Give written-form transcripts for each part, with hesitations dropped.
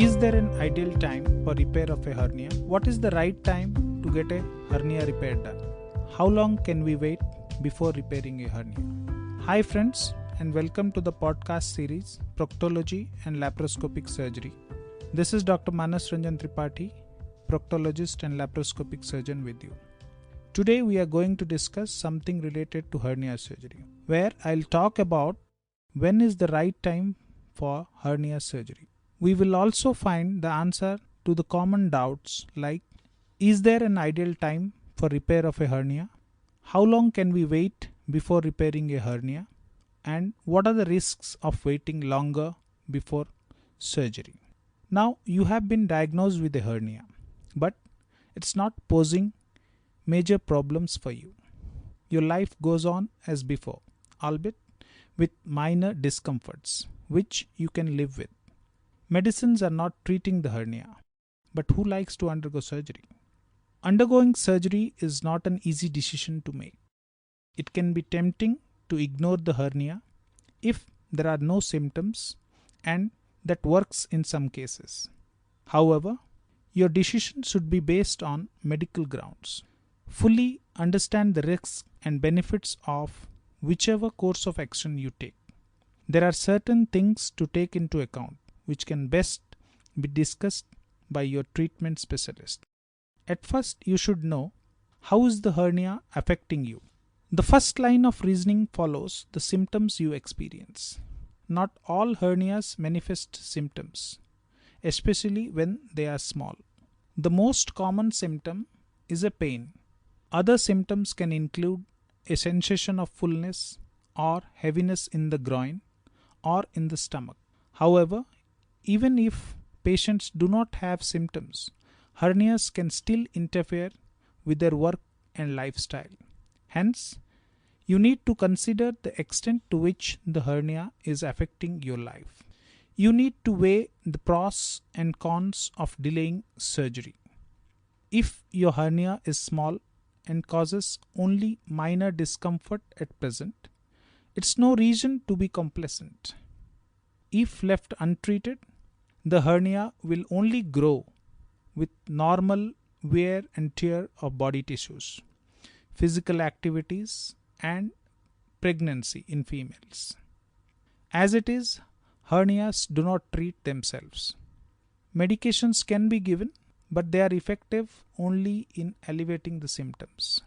Is there an ideal time for repair of a hernia? What is the right time to get a hernia repair done? How long can we wait before repairing a hernia? Hi friends, and welcome to the podcast series Proctology and Laparoscopic Surgery. This is Dr. Ranjan Tripathy, Proctologist and Laparoscopic Surgeon with you. Today we are going to discuss something related to hernia surgery, where I'll talk about when is the right time for hernia surgery. We will also find the answer to the common doubts like, is there an ideal time for repair of a hernia? How long can we wait before repairing a hernia? And what are the risks of waiting longer before surgery? Now, you have been diagnosed with a hernia, but it's not posing major problems for you. Your life goes on as before, albeit with minor discomforts, which you can live with. Medicines are not treating the hernia, but who likes to undergo surgery? Undergoing surgery is not an easy decision to make. It can be tempting to ignore the hernia if there are no symptoms, and that works in some cases. However, your decision should be based on medical grounds. Fully understand the risks and benefits of whichever course of action you take. There are certain things to take into account which can best be discussed by your treatment specialist. At first, you should know how is the hernia affecting you. The first line of reasoning follows the symptoms you experience. Not all hernias manifest symptoms, especially when they are small. The most common symptom is a pain. Other symptoms can include a sensation of fullness or heaviness in the groin or in the stomach. However, even if patients do not have symptoms, hernias can still interfere with their work and lifestyle. Hence, you need to consider the extent to which the hernia is affecting your life. You need to weigh the pros and cons of delaying surgery. If your hernia is small and causes only minor discomfort at present, it's no reason to be complacent. If left untreated, the hernia will only grow with normal wear and tear of body tissues, physical activities, and pregnancy in females. As it is, hernias do not treat themselves. Medications can be given, but they are effective only in alleviating the symptoms.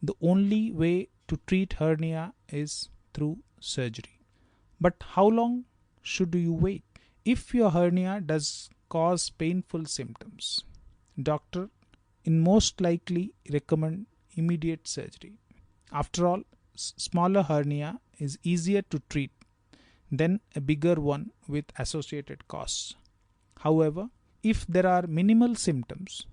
The only way to treat hernia is through surgery. But how long should you wait? If your hernia does cause painful symptoms, doctor in most likely recommend immediate surgery. After all, smaller hernia is easier to treat than a bigger one with associated costs. However, if there are minimal symptoms,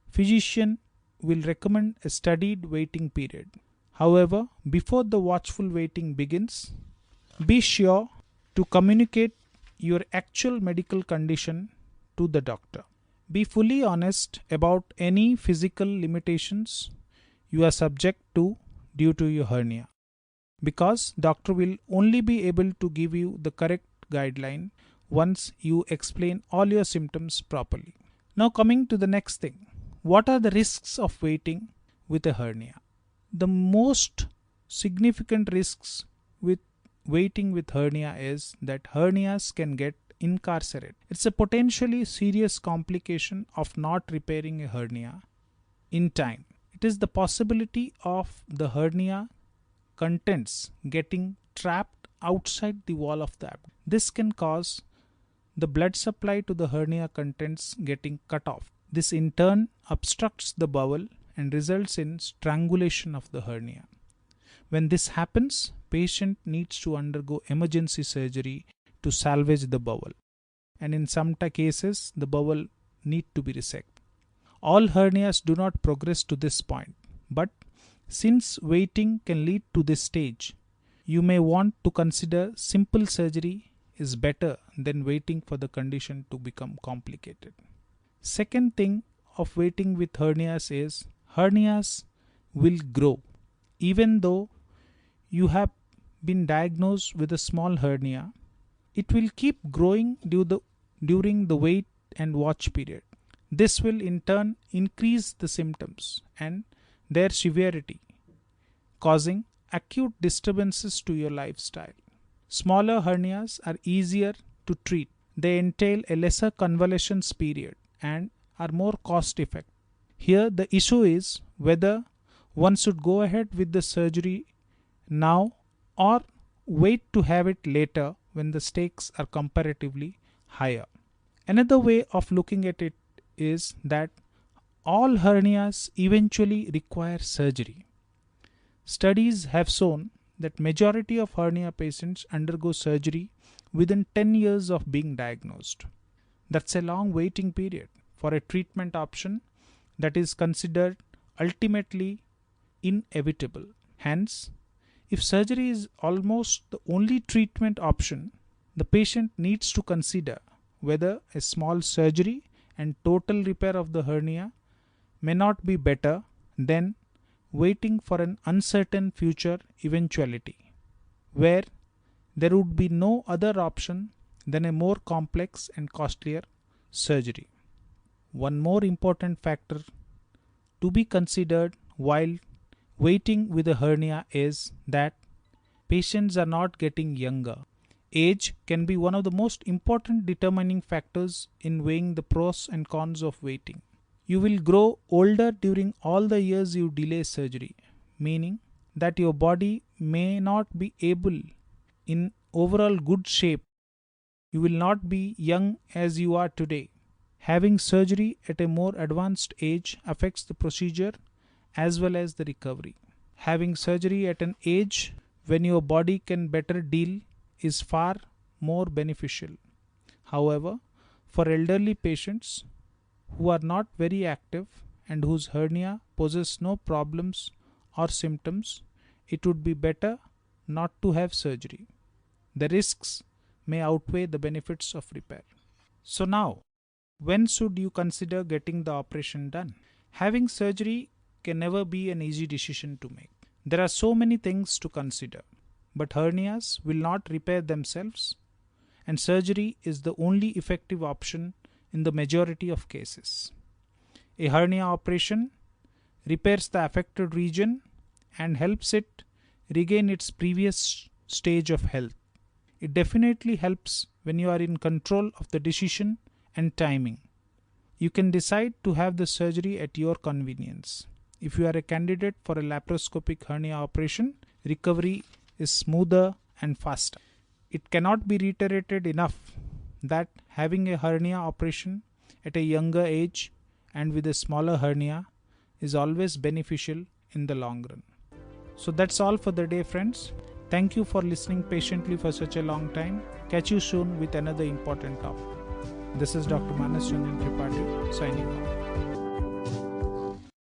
physician will recommend a studied waiting period. However, before the watchful waiting begins, be sure to communicate your actual medical condition to the doctor. Be fully honest about any physical limitations you are subject to due to your hernia, because doctor will only be able to give you the correct guideline once you explain all your symptoms properly. Now coming to the next thing, what are the risks of waiting with a hernia? The most significant risks with waiting with hernia is that hernias can get incarcerate. It's a potentially serious complication of not repairing a hernia in time. It is the possibility of the hernia contents getting trapped outside the wall of the abdomen. This can cause the blood supply to the hernia contents getting cut off. This in turn obstructs the bowel and results in strangulation of the hernia. When this happens, patient needs to undergo emergency surgery to salvage the bowel, and in some cases the bowel need to be resected. All hernias do not progress to this point, but since waiting can lead to this stage, you may want to consider simple surgery is better than waiting for the condition to become complicated. Second thing of waiting with hernias is hernias will grow. Even though you have been diagnosed with a small hernia, it will keep growing during the wait and watch period. This will in turn increase the symptoms and their severity, causing acute disturbances to your lifestyle. Smaller hernias are easier to treat. They entail a lesser convalescence period and are more cost effective. Here the issue is whether one should go ahead with the surgery now or wait to have it later when the stakes are comparatively higher. Another way of looking at it is that all hernias eventually require surgery. Studies have shown that majority of hernia patients undergo surgery within 10 years of being diagnosed. That's a long waiting period for a treatment option that is considered ultimately inevitable. Hence, if surgery is almost the only treatment option, the patient needs to consider whether a small surgery and total repair of the hernia may not be better than waiting for an uncertain future eventuality, where there would be no other option than a more complex and costlier surgery. One more important factor to be considered while waiting with a hernia is that patients are not getting younger. Age can be one of the most important determining factors in weighing the pros and cons of waiting. You will grow older during all the years you delay surgery, meaning that your body may not be able in overall good shape. You will not be young as you are today. Having surgery at a more advanced age affects the procedure as well as the recovery. Having surgery at an age when your body can better deal is far more beneficial. However, for elderly patients who are not very active and whose hernia poses no problems or symptoms, it would be better not to have surgery. The risks may outweigh the benefits of repair. So now, when should you consider getting the operation done? Having surgery can never be an easy decision to make. There are so many things to consider, but hernias will not repair themselves, and surgery is the only effective option in the majority of cases. A hernia operation repairs the affected region and helps it regain its previous stage of health. It definitely helps when you are in control of the decision and timing. You can decide to have the surgery at your convenience. If you are a candidate for a laparoscopic hernia operation, recovery is smoother and faster. It cannot be reiterated enough that having a hernia operation at a younger age and with a smaller hernia is always beneficial in the long run. So that's all for the day, friends. Thank you for listening patiently for such a long time. Catch you soon with another important topic. This is Dr. Ranjan Tripathy signing off.